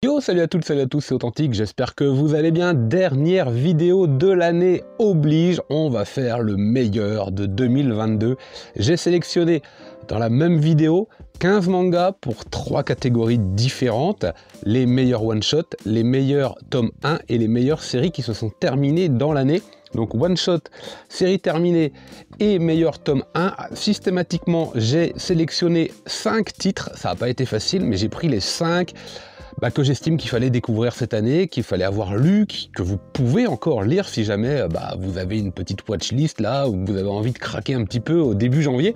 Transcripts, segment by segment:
Yo, salut à toutes, salut à tous, c'est Authentique, j'espère que vous allez bien. Dernière vidéo de l'année oblige, on va faire le meilleur de 2022. J'ai sélectionné dans la même vidéo 15 mangas pour 3 catégories différentes, les meilleurs one-shot, les meilleurs tomes 1 et les meilleures séries qui se sont terminées dans l'année. Donc one-shot, série terminée et meilleur tome 1. Systématiquement, j'ai sélectionné 5 titres, ça n'a pas été facile, mais j'ai pris les 5 que j'estime qu'il fallait découvrir cette année, qu'il fallait avoir lu, que vous pouvez encore lire si jamais vous avez une petite watchlist là, ou vous avez envie de craquer un petit peu au début janvier.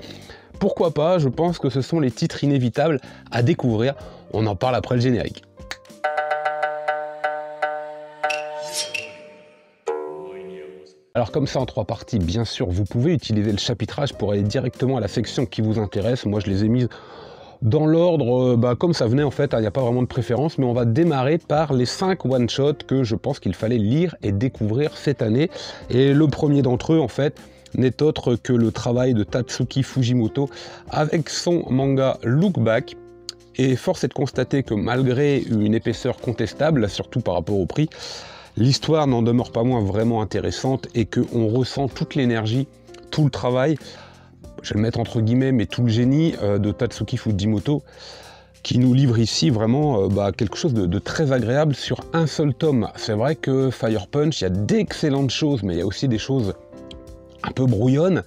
Pourquoi pas, je pense que ce sont les titres inévitables à découvrir. On en parle après le générique. Alors comme ça en 3 parties, bien sûr, vous pouvez utiliser le chapitrage pour aller directement à la section qui vous intéresse. Moi je les ai mises dans l'ordre, comme ça venait en fait, il n'y a pas vraiment de préférence, mais on va démarrer par les 5 one-shots que je pense qu'il fallait lire et découvrir cette année. Et le premier d'entre eux, en fait, n'est autre que le travail de Tatsuki Fujimoto avec son manga Look Back. Et force est de constater que malgré une épaisseur contestable, surtout par rapport au prix, l'histoire n'en demeure pas moins vraiment intéressante et qu'on ressent toute l'énergie, tout le travail, je vais le mettre entre guillemets, mais tout le génie de Tatsuki Fujimoto, qui nous livre ici vraiment quelque chose de très agréable sur un seul tome. C'est vrai que Fire Punch, il y a d'excellentes choses, mais il y a aussi des choses un peu brouillonnes.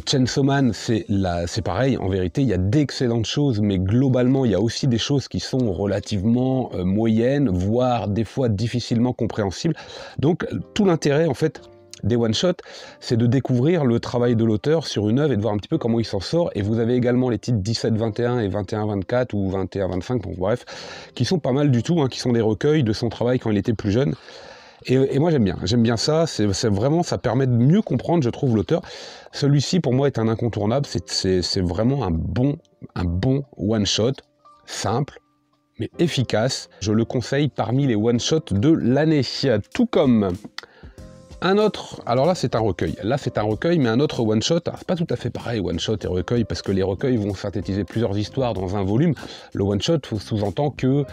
Chainsaw Man, c'est pareil, en vérité, il y a d'excellentes choses, mais globalement, il y a aussi des choses qui sont relativement moyennes, voire des fois difficilement compréhensibles. Donc, tout l'intérêt, en fait, des one-shots, c'est de découvrir le travail de l'auteur sur une œuvre et de voir un petit peu comment il s'en sort. Et vous avez également les titres 17-21 et 21-24 ou 21-25, bon, bref, qui sont pas mal du tout, qui sont des recueils de son travail quand il était plus jeune. Et moi j'aime bien ça, c'est vraiment, ça permet de mieux comprendre, je trouve, l'auteur. Celui-ci pour moi est un incontournable, c'est vraiment un bon one-shot, simple, mais efficace. Je le conseille parmi les one-shots de l'année, tout comme un autre, alors là c'est un recueil, mais un autre one-shot, c'est pas tout à fait pareil one-shot et recueil, parce que les recueils vont synthétiser plusieurs histoires dans un volume. Le one-shot sous-entend que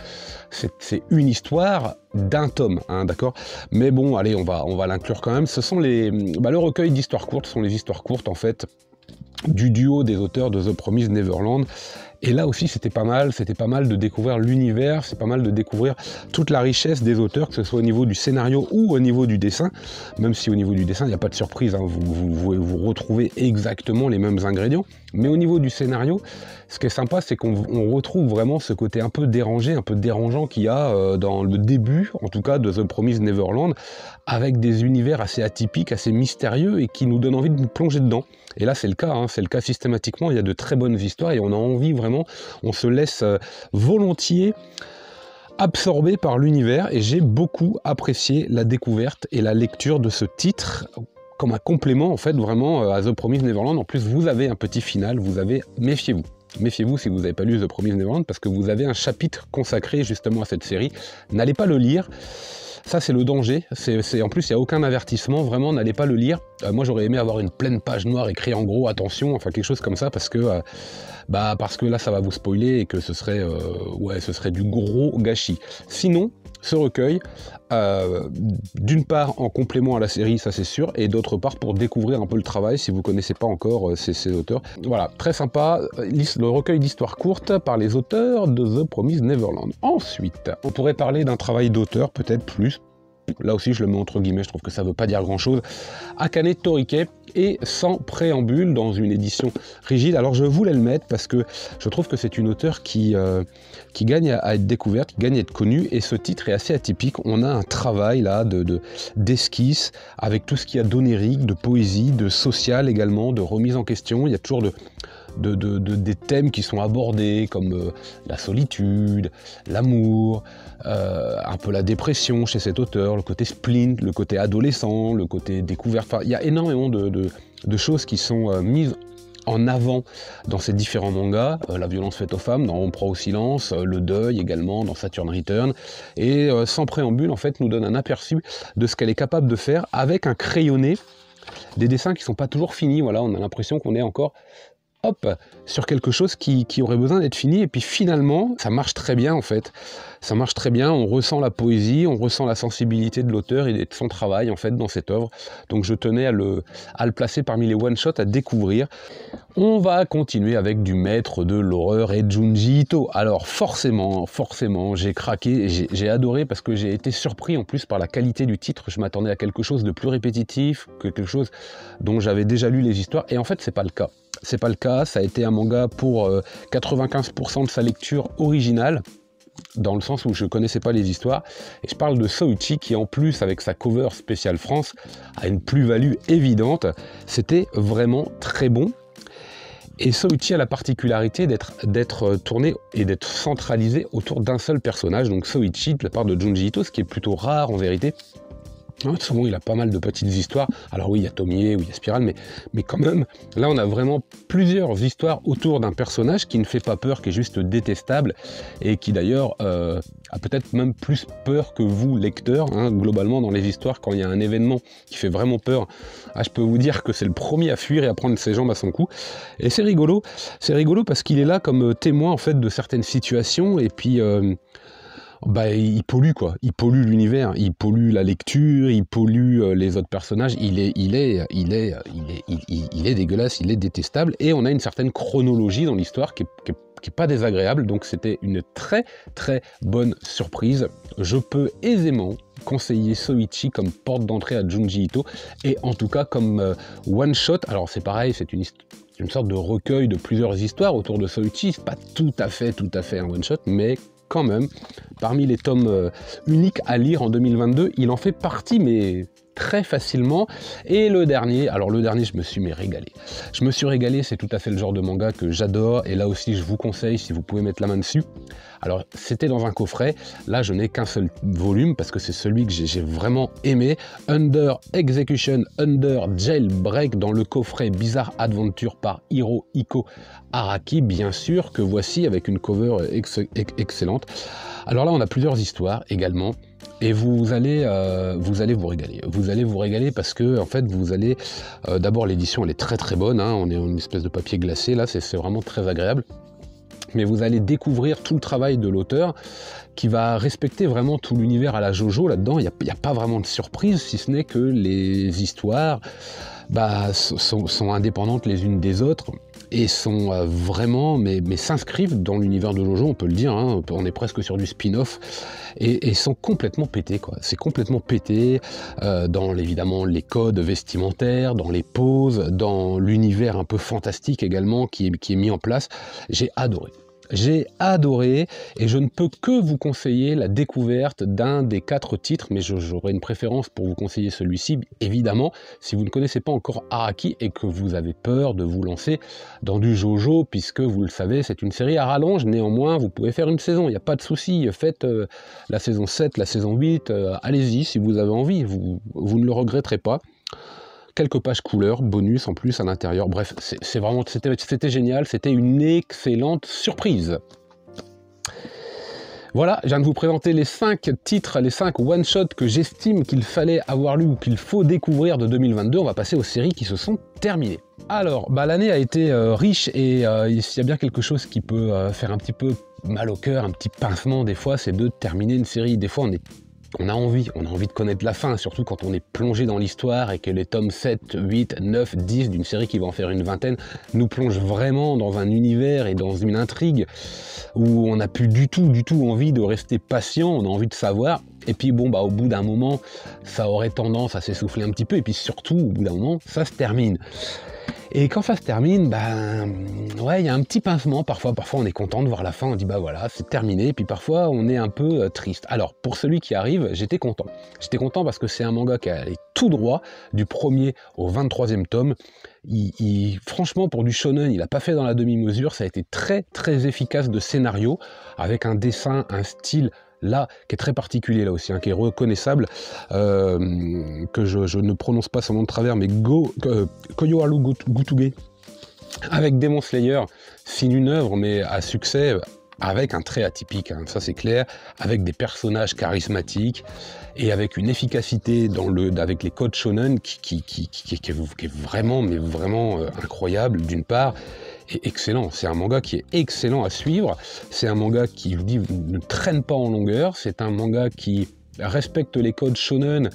c'est une histoire d'un tome, d'accord. Mais bon, allez, on va l'inclure quand même. Ce sont le recueil d'histoires courtes, ce sont les histoires courtes en fait, du duo des auteurs de The Promised Neverland. Et là aussi c'était pas mal de découvrir l'univers, c'est pas mal de découvrir toute la richesse des auteurs, que ce soit au niveau du scénario ou au niveau du dessin, même si au niveau du dessin il n'y a pas de surprise, vous retrouvez exactement les mêmes ingrédients, mais au niveau du scénario, ce qui est sympa, c'est qu'on retrouve vraiment ce côté un peu dérangé, un peu dérangeant qu'il y a dans le début, en tout cas, de The Promised Neverland, avec des univers assez atypiques, assez mystérieux, et qui nous donnent envie de nous plonger dedans. Et là, c'est le cas systématiquement, il y a de très bonnes histoires, et on a envie vraiment, on se laisse volontiers absorbé par l'univers, et j'ai beaucoup apprécié la découverte et la lecture de ce titre, comme un complément, en fait, vraiment, à The Promised Neverland. En plus, vous avez un petit final, méfiez-vous. Méfiez-vous si vous n'avez pas lu The Promised Neverland, parce que vous avez un chapitre consacré justement à cette série. N'allez pas le lire. Ça, c'est le danger. En plus, il n'y a aucun avertissement. Vraiment, n'allez pas le lire. Moi, j'aurais aimé avoir une pleine page noire écrite en gros, attention, enfin quelque chose comme ça, parce que là, ça va vous spoiler et que ce serait du gros gâchis. Sinon, ce recueil, d'une part en complément à la série, ça c'est sûr, et d'autre part pour découvrir un peu le travail si vous ne connaissez pas encore ces auteurs. Voilà, très sympa, le recueil d'histoires courtes par les auteurs de The Promised Neverland. Ensuite, on pourrait parler d'un travail d'auteur, peut-être plus. Là aussi je le mets entre guillemets, je trouve que ça ne veut pas dire grand chose. Akane Torike, et sans préambule, dans une édition rigide. Alors je voulais le mettre parce que je trouve que c'est une auteure qui gagne à être découverte, qui gagne à être connue, et ce titre est assez atypique. On a un travail là d'esquisse, avec tout ce qu'il y a d'onérique, de poésie, de social également, de remise en question. Il y a toujours des thèmes qui sont abordés, comme la solitude, l'amour, un peu la dépression chez cet auteur, le côté splint, le côté adolescent, le côté découverte. Enfin, il y a énormément de choses qui sont mises en avant dans ces différents mangas, la violence faite aux femmes dans On prend au silence, le deuil également dans Saturn Return, et sans préambule en fait nous donne un aperçu de ce qu'elle est capable de faire avec un crayonné, des dessins qui sont pas toujours finis, voilà, on a l'impression qu'on est encore hop, sur quelque chose qui aurait besoin d'être fini, et puis finalement, ça marche très bien en fait. Ça marche très bien, on ressent la poésie, on ressent la sensibilité de l'auteur et de son travail en fait dans cette œuvre. Donc je tenais à le placer parmi les one-shots à découvrir. On va continuer avec du maître de l'horreur et Junji Ito. Alors forcément, j'ai craqué, j'ai adoré parce que j'ai été surpris en plus par la qualité du titre. Je m'attendais à quelque chose de plus répétitif, que quelque chose dont j'avais déjà lu les histoires, et en fait c'est pas le cas. C'est pas le cas, ça a été un manga pour 95% de sa lecture originale, dans le sens où je connaissais pas les histoires, et je parle de Soichi qui en plus avec sa cover spéciale France a une plus-value évidente. C'était vraiment très bon. Et Soichi a la particularité d'être tourné et d'être centralisé autour d'un seul personnage, donc Soichi de la part de Junji Ito, ce qui est plutôt rare en vérité. Souvent il a pas mal de petites histoires, alors oui il y a Tomie, oui il y a Spirale, mais quand même, là on a vraiment plusieurs histoires autour d'un personnage qui ne fait pas peur, qui est juste détestable, et qui d'ailleurs a peut-être même plus peur que vous, lecteurs, hein, globalement dans les histoires, quand il y a un événement qui fait vraiment peur, je peux vous dire que c'est le premier à fuir et à prendre ses jambes à son cou, et c'est rigolo parce qu'il est là comme témoin en fait de certaines situations, et puis il pollue quoi, il pollue l'univers, il pollue la lecture, il pollue les autres personnages, il est dégueulasse, il est détestable, et on a une certaine chronologie dans l'histoire qui est pas désagréable, donc c'était une très très bonne surprise. Je peux aisément conseiller Soichi comme porte d'entrée à Junji Ito, et en tout cas comme one shot. Alors c'est pareil, c'est une sorte de recueil de plusieurs histoires autour de Soichi, c'est pas tout à fait un one shot, mais quand même, parmi les tomes uniques à lire en 2022, il en fait partie, mais très facilement. Et le dernier, je me suis régalé. Je me suis régalé, c'est tout à fait le genre de manga que j'adore, et là aussi je vous conseille si vous pouvez mettre la main dessus. Alors c'était dans un coffret, là je n'ai qu'un seul volume parce que c'est celui que j'ai vraiment aimé, Under Execution, Under Jailbreak, dans le coffret Bizarre Adventure par Hirohiko Araki, bien sûr, que voici avec une cover excellente. Alors là on a plusieurs histoires également, et vous allez vous régaler. Vous allez vous régaler parce que en fait vous allez d'abord, l'édition elle est très très bonne, hein, on est en une espèce de papier glacé, là c'est vraiment très agréable. Mais vous allez découvrir tout le travail de l'auteur qui va respecter vraiment tout l'univers à la JoJo là-dedans. Il n'y a pas vraiment de surprise, si ce n'est que les histoires sont indépendantes les unes des autres, et sont vraiment, mais s'inscrivent dans l'univers de JoJo, on peut le dire, hein, on est presque sur du spin-off, et sont complètement pétés, quoi. C'est complètement pété dans évidemment les codes vestimentaires, dans les poses, dans l'univers un peu fantastique également qui est mis en place. J'ai adoré. J'ai adoré, et je ne peux que vous conseiller la découverte d'un des 4 titres, mais j'aurais une préférence pour vous conseiller celui-ci, évidemment, si vous ne connaissez pas encore Araki et que vous avez peur de vous lancer dans du JoJo, puisque vous le savez, c'est une série à rallonge. Néanmoins, vous pouvez faire une saison, il n'y a pas de souci, faites la saison 7, la saison 8, allez-y si vous avez envie, vous ne le regretterez pas. Quelques pages couleurs, bonus en plus à l'intérieur. Bref, c'était génial, c'était une excellente surprise. Voilà, je viens de vous présenter les 5 titres, les 5 one-shots que j'estime qu'il fallait avoir lu ou qu'il faut découvrir de 2022. On va passer aux séries qui se sont terminées. Alors, l'année a été riche, et s'il y a bien quelque chose qui peut faire un petit peu mal au cœur, un petit pincement des fois, c'est de terminer une série. Des fois, on a envie de connaître la fin, surtout quand on est plongé dans l'histoire et que les tomes 7, 8, 9, 10 d'une série qui va en faire une vingtaine nous plongent vraiment dans un univers et dans une intrigue où on n'a plus du tout envie de rester patient, on a envie de savoir. Et puis au bout d'un moment, ça aurait tendance à s'essouffler un petit peu, et puis surtout, au bout d'un moment, ça se termine. Et quand ça se termine, ouais, il y a un petit pincement, parfois on est content de voir la fin, on dit voilà, c'est terminé, et puis parfois on est un peu triste. Alors, pour celui qui arrive, j'étais content. J'étais content parce que c'est un manga qui est allé tout droit, du 1er au 23e tome. Franchement, pour du shonen, il n'a pas fait dans la demi-mesure, ça a été très très efficace de scénario, avec un dessin, un style là, qui est très particulier là aussi, hein, qui est reconnaissable, que je ne prononce pas son nom de travers, mais Koyoharu Gutuge, avec Demon Slayer, signe une œuvre, mais à succès, avec un trait atypique, hein, ça c'est clair, avec des personnages charismatiques, et avec une efficacité avec les codes shonen qui est vraiment, mais vraiment incroyable, d'une part, est excellent. C'est un manga qui est excellent à suivre. C'est un manga qui, je vous dis, ne traîne pas en longueur. C'est un manga qui respecte les codes shonen,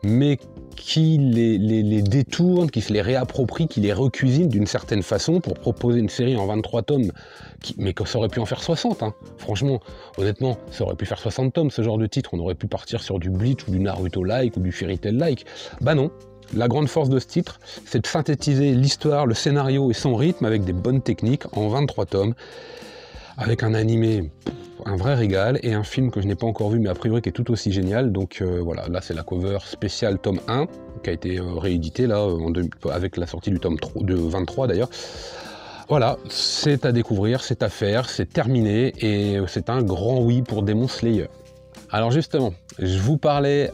mais qui les détourne, qui se les réapproprie, qui les recuisine d'une certaine façon pour proposer une série en 23 tomes, mais que ça aurait pu en faire 60. Hein. Franchement, honnêtement, ça aurait pu faire 60 tomes, ce genre de titre. On aurait pu partir sur du Bleach ou du Naruto-like ou du Fairy Tail-like. Bah non. La grande force de ce titre, c'est de synthétiser l'histoire, le scénario et son rythme avec des bonnes techniques en 23 tomes, avec un animé, un vrai régal, et un film que je n'ai pas encore vu, mais a priori qui est tout aussi génial. Donc voilà, là c'est la cover spéciale tome 1, qui a été réédité là, avec la sortie du tome 23 d'ailleurs. Voilà, c'est à découvrir, c'est à faire, c'est terminé, et c'est un grand oui pour Demon Slayer. Alors justement, je vous parlais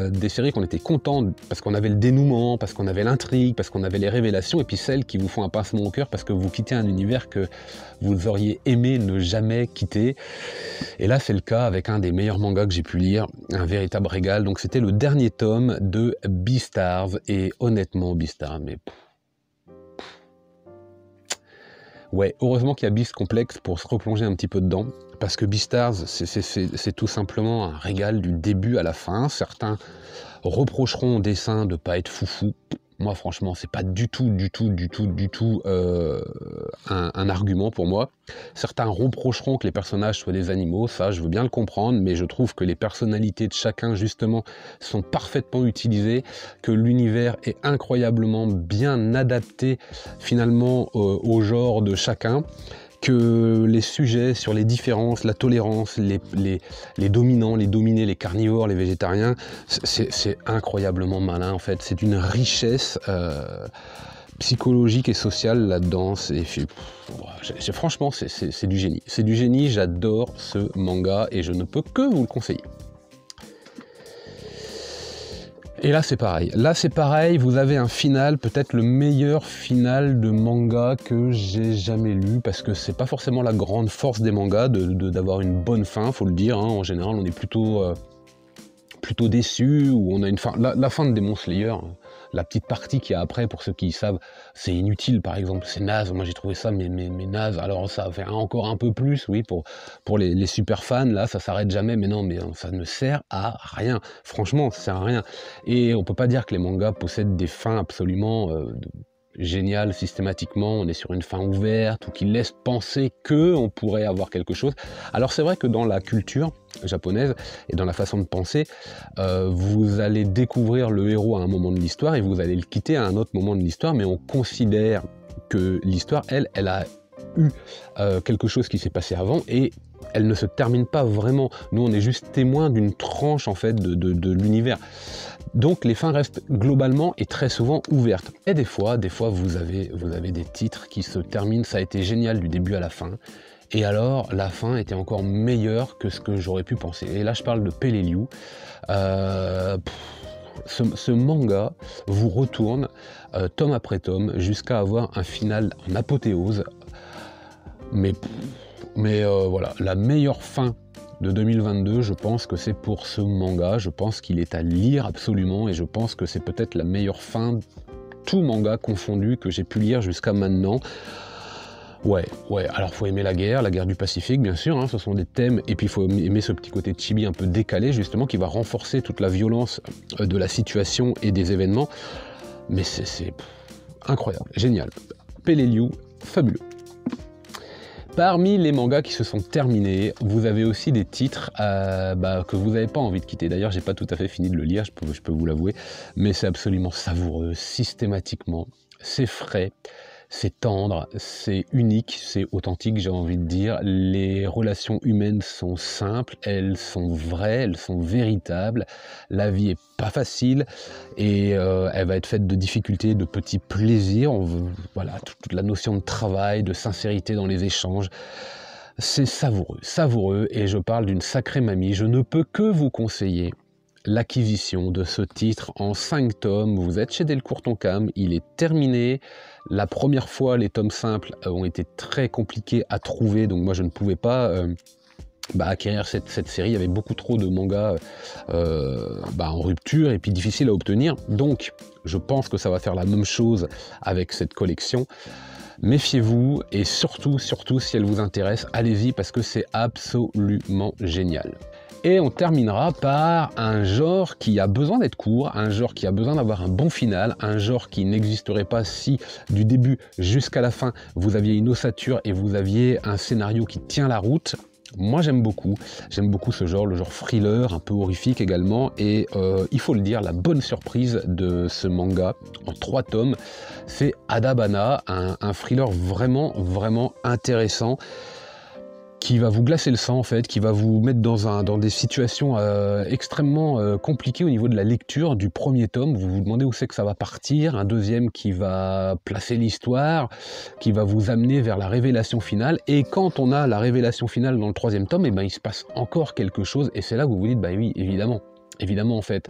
des séries qu'on était contents parce qu'on avait le dénouement, parce qu'on avait l'intrigue, parce qu'on avait les révélations, et puis celles qui vous font un pincement au cœur parce que vous quittez un univers que vous auriez aimé ne jamais quitter. Et là, c'est le cas avec un des meilleurs mangas que j'ai pu lire, un véritable régal. Donc c'était le dernier tome de Beastars, et honnêtement, Beastars, mais... Ouais, heureusement qu'il y a Beast Complex pour se replonger un petit peu dedans, parce que Beastars, c'est tout simplement un régal du début à la fin. Certains reprocheront au dessin de ne pas être foufou. Moi, franchement, c'est pas du tout un argument pour moi. Certains reprocheront que les personnages soient des animaux, ça, je veux bien le comprendre, mais je trouve que les personnalités de chacun, justement, sont parfaitement utilisées, que l'univers est incroyablement bien adapté, finalement, au genre de chacun, que les sujets sur les différences, la tolérance, les dominants, les dominés, les carnivores, les végétariens, c'est incroyablement malin en fait. C'est une richesse psychologique et sociale là-dedans. Franchement, c'est du génie. C'est du génie, j'adore ce manga et je ne peux que vous le conseiller. Et là c'est pareil. Là c'est pareil, vous avez un final, peut-être le meilleur final de manga que j'ai jamais lu, parce que c'est pas forcément la grande force des mangas d'avoir une bonne fin, faut le dire. Hein. En général, on est plutôt déçu, ou on a une fin. La fin de Demon Slayer, la petite partie qu'il y a après, pour ceux qui savent, c'est inutile par exemple, c'est naze. Moi j'ai trouvé ça mais naze. Alors ça fait encore un peu plus, oui, pour les super fans, là ça s'arrête jamais, mais non, mais ça ne sert à rien. Franchement, ça sert à rien. Et on peut pas dire que les mangas possèdent des fins absolument génial systématiquement, on est sur une fin ouverte ou qui laisse penser que on pourrait avoir quelque chose. Alors c'est vrai que dans la culture japonaise et dans la façon de penser, vous allez découvrir le héros à un moment de l'histoire et vous allez le quitter à un autre moment de l'histoire, mais on considère que l'histoire, elle a eu quelque chose qui s'est passé avant et elle ne se termine pas vraiment. Nous, on est juste témoin d'une tranche en fait de l'univers. Donc les fins restent globalement et très souvent ouvertes. Et des fois vous avez des titres qui se terminent, ça a été génial du début à la fin. Et alors la fin était encore meilleure que ce que j'aurais pu penser. Et là je parle de Peleliu. Ce manga vous retourne tome après tome jusqu'à avoir un final en apothéose. Mais voilà, la meilleure fin de 2022, je pense que c'est pour ce manga, je pense qu'il est à lire absolument et je pense que c'est peut-être la meilleure fin, tout manga confondu, que j'ai pu lire jusqu'à maintenant. Ouais, alors faut aimer la guerre du Pacifique bien sûr, hein, ce sont des thèmes, et puis il faut aimer ce petit côté chibi un peu décalé justement qui va renforcer toute la violence de la situation et des événements, mais c'est incroyable, génial. Peleliu, fabuleux. Parmi les mangas qui se sont terminés, vous avez aussi des titres que vous n'avez pas envie de quitter. D'ailleurs, j'ai pas tout à fait fini de le lire, je peux vous l'avouer, mais c'est absolument savoureux, systématiquement, c'est frais, c'est tendre, c'est unique, c'est authentique, j'ai envie de dire. Les relations humaines sont simples, elles sont vraies, elles sont véritables. La vie est pas facile et elle va être faite de difficultés, de petits plaisirs. Voilà, toute la notion de travail, de sincérité dans les échanges. C'est savoureux, et je parle d'une sacrée mamie. Je ne peux que vous conseiller l'acquisition de ce titre en 5 tomes. Vous êtes chez Delcourt Tonkam, il est terminé. La première fois, les tomes simples ont été très compliqués à trouver, donc moi je ne pouvais pas acquérir cette série. Il y avait beaucoup trop de mangas en rupture et puis difficile à obtenir. Donc je pense que ça va faire la même chose avec cette collection. méfiez-vous, et surtout, surtout, si elle vous intéresse, allez-y, parce que c'est absolument génial. Et on terminera par un genre qui a besoin d'être court, un genre qui a besoin d'avoir un bon final, un genre qui n'existerait pas si du début jusqu'à la fin vous aviez une ossature et vous aviez un scénario qui tient la route. Moi j'aime beaucoup ce genre, le genre thriller, un peu horrifique également, et il faut le dire, la bonne surprise de ce manga en 3 tomes, c'est Adabana, un thriller vraiment, vraiment intéressant, qui va vous glacer le sang en fait, qui va vous mettre dans des situations extrêmement compliquées au niveau de la lecture du premier tome. Vous vous demandez où c'est que ça va partir, un deuxième qui va placer l'histoire, qui va vous amener vers la révélation finale, et quand on a la révélation finale dans le 3e tome, et ben il se passe encore quelque chose, et c'est là que vous vous dites, bah oui, évidemment. Évidemment, en fait,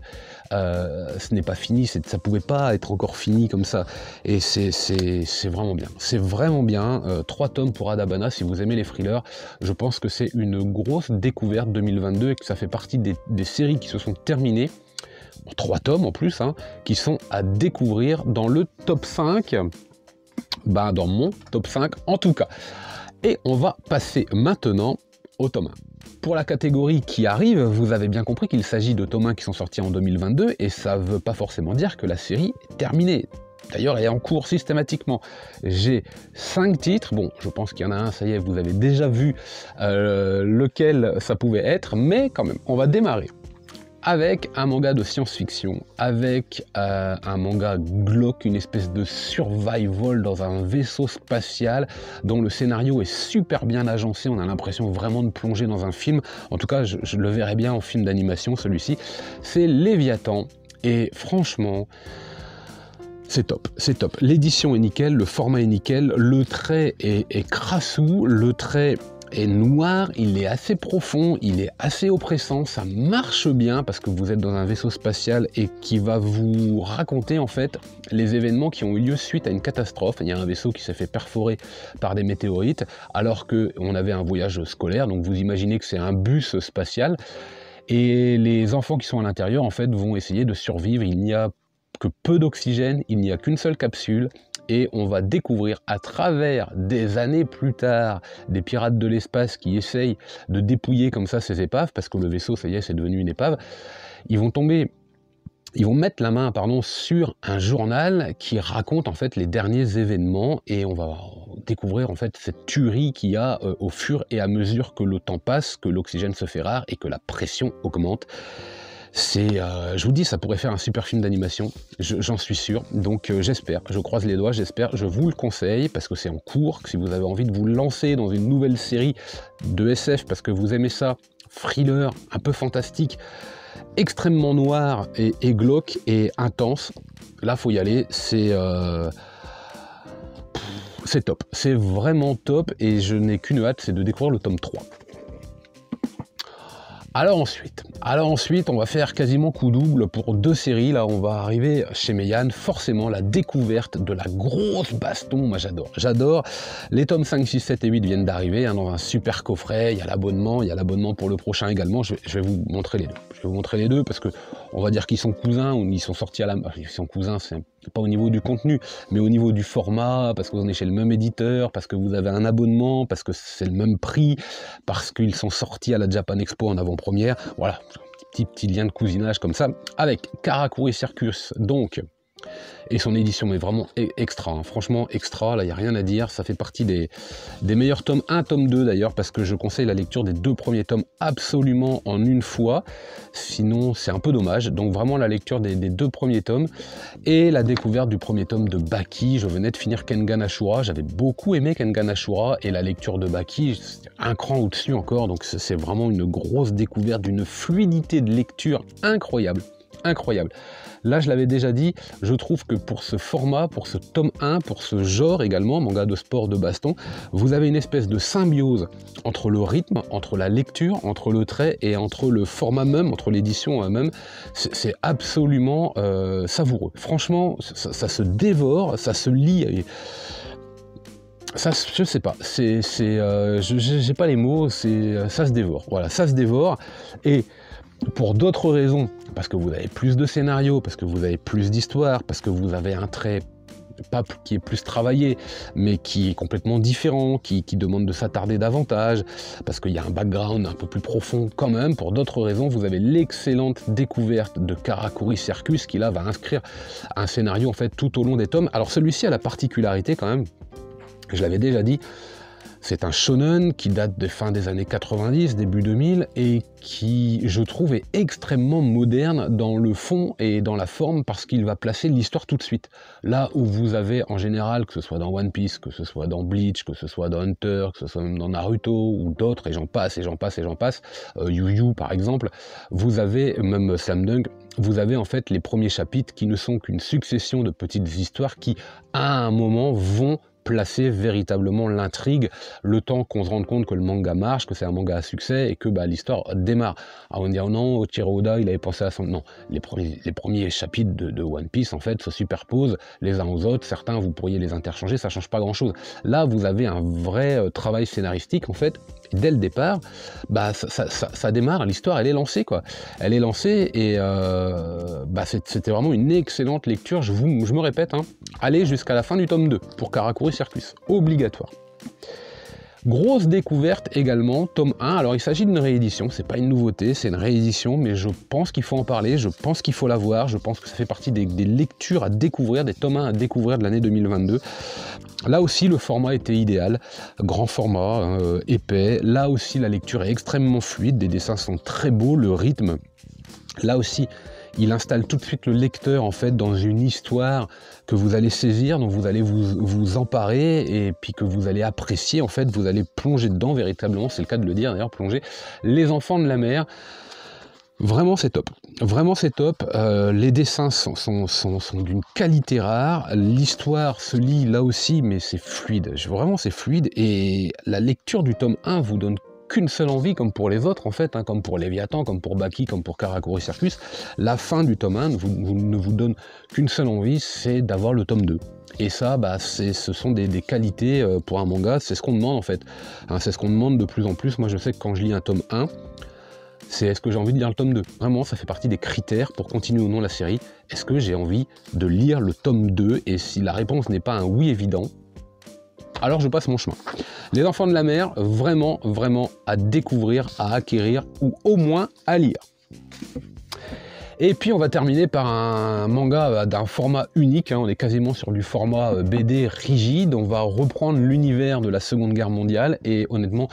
ce n'est pas fini, ça pouvait pas être encore fini comme ça. Et c'est vraiment bien. C'est vraiment bien. 3 tomes pour Adabana, si vous aimez les thrillers, je pense que c'est une grosse découverte 2022 et que ça fait partie des séries qui se sont terminées, en 3 tomes en plus, hein, qui sont à découvrir dans le top 5, bah, dans mon top 5 en tout cas. Et on va passer maintenant au tome 1. Pour la catégorie qui arrive, vous avez bien compris qu'il s'agit de tomes 1 qui sont sortis en 2022, et ça ne veut pas forcément dire que la série est terminée. D'ailleurs, elle est en cours systématiquement. J'ai 5 titres, bon, je pense qu'il y en a un, ça y est, vous avez déjà vu lequel ça pouvait être, mais quand même, on va démarrer avec un manga de science-fiction, avec un manga glauque, une espèce de survival dans un vaisseau spatial dont le scénario est super bien agencé, on a l'impression vraiment de plonger dans un film, en tout cas je le verrais bien en film d'animation celui-ci, c'est Léviathan, et franchement, c'est top, c'est top. L'édition est nickel, le format est nickel, le trait est crassou, le trait est noir, il est assez profond, il est assez oppressant, ça marche bien parce que vous êtes dans un vaisseau spatial et qui va vous raconter en fait les événements qui ont eu lieu suite à une catastrophe. Il y a un vaisseau qui s'est fait perforer par des météorites alors qu'on avait un voyage scolaire, donc vous imaginez que c'est un bus spatial et les enfants qui sont à l'intérieur en fait vont essayer de survivre. Il n'y a que peu d'oxygène, il n'y a qu'une seule capsule, et on va découvrir à travers des années plus tard des pirates de l'espace qui essayent de dépouiller comme ça ces épaves, parce que le vaisseau, ça y est, c'est devenu une épave. Ils vont mettre la main, sur un journal qui raconte en fait les derniers événements, et on va découvrir en fait cette tuerie qu'il y a au fur et à mesure que le temps passe, que l'oxygène se fait rare et que la pression augmente. Je vous dis, ça pourrait faire un super film d'animation, j'en suis sûr, donc j'espère, je croise les doigts, j'espère, je vous le conseille, parce que c'est en cours, que si vous avez envie de vous lancer dans une nouvelle série de SF, parce que vous aimez ça, thriller, un peu fantastique, extrêmement noir et glauque et intense, là faut y aller, c'est top, c'est vraiment top, et je n'ai qu'une hâte, c'est de découvrir le tome 3. Alors ensuite, on va faire quasiment coup double pour 2 séries. Là, on va arriver chez Meian, forcément la découverte de la grosse baston. Moi, j'adore. Les tomes 5, 6, 7 et 8 viennent d'arriver, hein, dans un super coffret. Il y a l'abonnement pour le prochain également. Je vais vous montrer les deux. Je vais vous montrer les deux parce que on va dire qu'ils sont cousins ou ils sont sortis ils sont cousins, c'est pas au niveau du contenu, mais au niveau du format, parce que vous en êtes chez le même éditeur, parce que vous avez un abonnement, parce que c'est le même prix, parce qu'ils sont sortis à la Japan Expo en avant-première. Voilà, petit lien de cousinage comme ça, avec Karakuri Circus, donc, et son édition est vraiment extra, hein. Franchement extra, là il n'y a rien à dire, ça fait partie des meilleurs tomes, 1 tome 2 d'ailleurs, parce que je conseille la lecture des 2 premiers tomes absolument en une fois, sinon c'est un peu dommage, donc vraiment la lecture des 2 premiers tomes, et la découverte du premier tome de Baki. Je venais de finir Kengan Ashura, j'avais beaucoup aimé Kengan Ashura, et la lecture de Baki, c'est un cran au-dessus encore, donc c'est vraiment une grosse découverte d'une fluidité de lecture incroyable. Incroyable. Là, je l'avais déjà dit, je trouve que pour ce format, pour ce tome 1, pour ce genre également, manga de sport de baston, vous avez une espèce de symbiose entre le rythme, entre la lecture, entre le trait et entre le format même, entre l'édition même. C'est absolument savoureux. Franchement, ça se dévore, ça se lit. Et ça, je sais pas, j'ai pas les mots, ça se dévore. Voilà, ça se dévore. Et pour d'autres raisons, parce que vous avez plus de scénarios, parce que vous avez plus d'histoires, parce que vous avez un trait qui est plus travaillé, mais qui est complètement différent, qui demande de s'attarder davantage, parce qu'il y a un background un peu plus profond quand même. Pour d'autres raisons, vous avez l'excellente découverte de Karakuri Circus, qui là va inscrire un scénario en fait tout au long des tomes. Alors celui-ci a la particularité quand même, je l'avais déjà dit, c'est un shonen qui date de fin des années 90, début 2000, et qui, je trouve, est extrêmement moderne dans le fond et dans la forme, parce qu'il va placer l'histoire tout de suite. Là où vous avez, en général, que ce soit dans One Piece, que ce soit dans Bleach, que ce soit dans Hunter, que ce soit même dans Naruto, ou d'autres, et j'en passe, et j'en passe, et j'en passe, Yu Yu par exemple, vous avez, même Slam Dunk, vous avez en fait les premiers chapitres qui ne sont qu'une succession de petites histoires qui, à un moment, vont placer véritablement l'intrigue, le temps qu'on se rende compte que le manga marche, que c'est un manga à succès et que bah, l'histoire démarre. Alors on dit oh non, Oichiro Oda il avait pensé à son... Non, les premiers chapitres de One Piece en fait se superposent les uns aux autres, certains vous pourriez les interchanger, ça change pas grand chose. Là vous avez un vrai travail scénaristique en fait, et dès le départ, bah, ça démarre, l'histoire elle est lancée quoi. Elle est lancée et bah, c'était vraiment une excellente lecture, je me répète, hein, allez jusqu'à la fin du tome 2 pour Karakuri Circus, obligatoire. Grosse découverte également, tome 1, alors il s'agit d'une réédition, c'est pas une nouveauté, c'est une réédition, mais je pense qu'il faut en parler, je pense qu'il faut la voir, je pense que ça fait partie des lectures à découvrir, des tomes 1 à découvrir de l'année 2022. Là aussi le format était idéal, grand format, épais, là aussi la lecture est extrêmement fluide, les dessins sont très beaux, le rythme, là aussi il installe tout de suite le lecteur en fait dans une histoire que vous allez saisir, dont vous allez vous emparer et puis que vous allez apprécier en fait, vous allez plonger dedans véritablement, c'est le cas de le dire d'ailleurs, plonger. Les enfants de la mer, vraiment c'est top, vraiment c'est top, les dessins sont d'une qualité rare, l'histoire se lit là aussi mais c'est fluide, vraiment c'est fluide et la lecture du tome 1 vous donne qu'une seule envie, comme pour les autres en fait, hein, comme pour Léviathan, comme pour Baki, comme pour Karakuri Circus, la fin du tome 1 ne vous donne qu'une seule envie, c'est d'avoir le tome 2. Et ça, bah, ce sont des qualités pour un manga, c'est ce qu'on demande en fait, hein, c'est ce qu'on demande de plus en plus. Moi je sais que quand je lis un tome 1, c'est est-ce que j'ai envie de lire le tome 2? Vraiment, ça fait partie des critères pour continuer ou non la série. Est-ce que j'ai envie de lire le tome 2? Et si la réponse n'est pas un oui évident, alors je passe mon chemin. Les enfants de la mer, vraiment, vraiment à découvrir, à acquérir ou au moins à lire. Et puis on va terminer par un manga d'un format unique, hein, on est quasiment sur du format BD rigide, on va reprendre l'univers de la Seconde Guerre mondiale et honnêtement,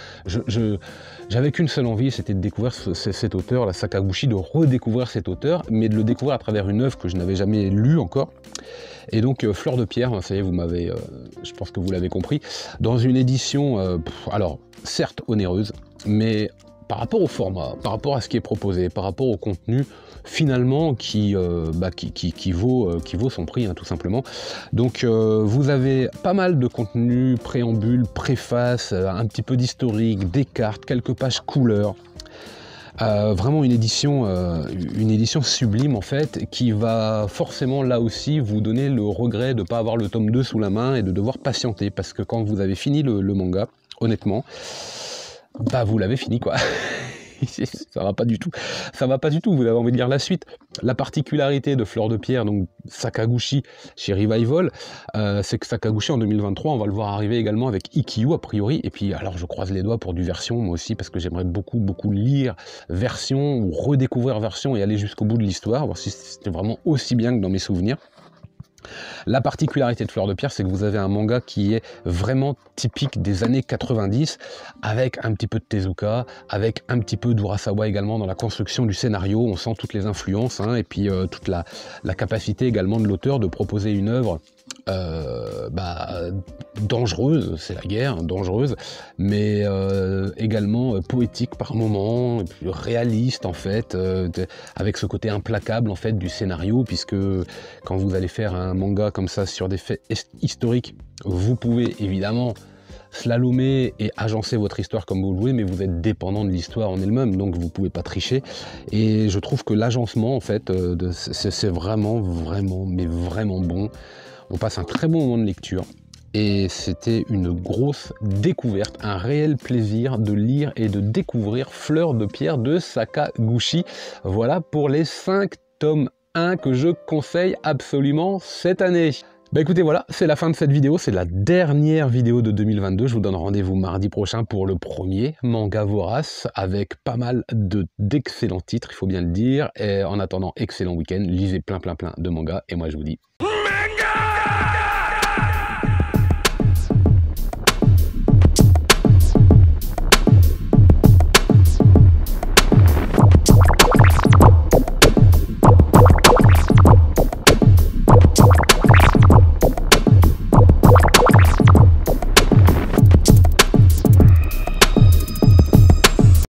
j'avais qu'une seule envie, c'était de découvrir cet auteur, la Sakaguchi, de redécouvrir cet auteur, mais de le découvrir à travers une œuvre que je n'avais jamais lue encore. Et donc Fleur de Pierre, ça y est, vous m'avez, je pense que vous l'avez compris, dans une édition, alors certes onéreuse, mais par rapport au format, par rapport à ce qui est proposé, par rapport au contenu, finalement, qui vaut son prix, hein, tout simplement. Donc vous avez pas mal de contenu, préambule, préface, un petit peu d'historique, des cartes, quelques pages couleurs. Vraiment une édition sublime en fait, qui va forcément là aussi vous donner le regret de ne pas avoir le tome 2 sous la main et de devoir patienter, parce que quand vous avez fini le manga, honnêtement, bah vous l'avez fini quoi. Ça va pas du tout, vous avez envie de lire la suite. La particularité de Fleur de Pierre, donc Sakaguchi chez Revival, c'est que Sakaguchi en 2023, on va le voir arriver également avec Ikkyu a priori, et puis alors je croise les doigts pour du version moi aussi, parce que j'aimerais beaucoup lire version, ou redécouvrir version et aller jusqu'au bout de l'histoire, voir si c'était vraiment aussi bien que dans mes souvenirs. La particularité de Fleur de Pierre, c'est que vous avez un manga qui est vraiment typique des années 90, avec un petit peu de Tezuka, avec un petit peu d'Urasawa également dans la construction du scénario. On sent toutes les influences, hein, et puis toute la capacité également de l'auteur de proposer une œuvre dangereuse, c'est la guerre, dangereuse, mais également poétique par moments, et puis réaliste en fait, avec ce côté implacable en fait du scénario, puisque quand vous allez faire un manga comme ça sur des faits historiques, vous pouvez évidemment slalomer et agencer votre histoire comme vous le voulez, mais vous êtes dépendant de l'histoire en elle-même, donc vous pouvez pas tricher. Et je trouve que l'agencement en fait, c'est vraiment bon. On passe un très bon moment de lecture et c'était une grosse découverte, un réel plaisir de lire et de découvrir Fleur de Pierre de Sakaguchi. Voilà pour les 5 tomes 1 que je conseille absolument cette année. Bah écoutez, voilà, c'est la fin de cette vidéo, c'est la dernière vidéo de 2022. Je vous donne rendez-vous mardi prochain pour le premier manga vorace, avec pas mal d'excellents titres, il faut bien le dire. Et en attendant, excellent week-end, lisez plein de mangas, et moi je vous dis...